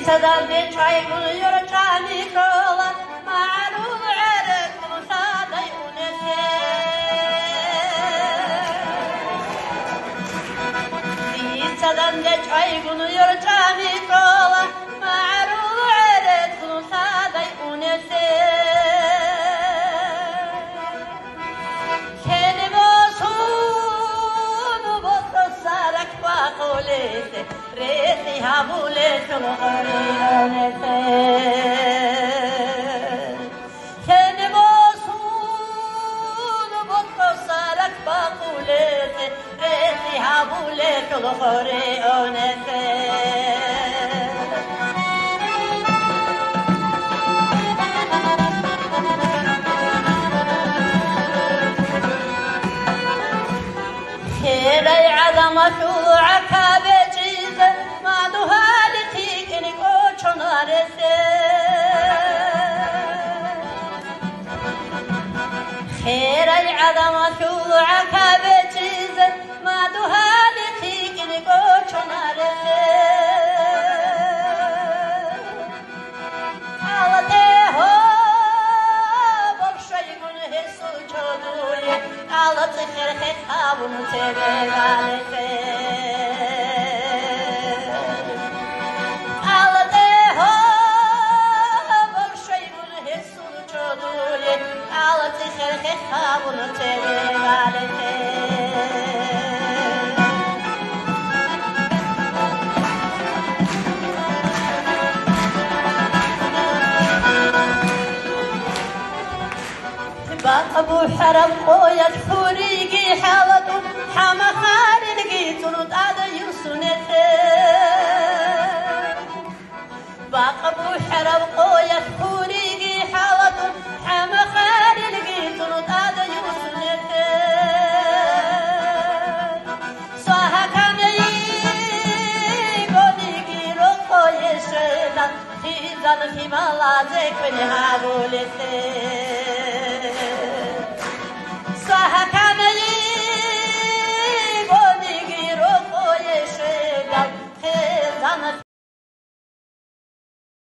صدام بچای گلیور چانی کلا معروف عرق مصادی اونسه صدام بچای گلیور چانی کلا معروف عرق مصادی اونسه شنی باسون و بطر سرک باقولیسه ریسی هموله شلغریانسه شنی باسون و بطر سرک باقولیسه ریسی هموله شلغریانسه خيري عظم شوعك بجيز ما دهالي تيكني قوشو نارسي خيري عظم شوعك بجيز ما دهالي تيكني قوشو نارسي على تخر خطاب متبالته على ده برشي بالحس وجدولي على تخر خطاب متبالته أبو حرم خويا فريقي حالته حما خارجي ترد على يوسنته باق أبو حرم خويا فريقي حالته حما خارجي ترد على يوسنته صاحا كامي قولي روحي شدان خيزان في ملازك بني هاولته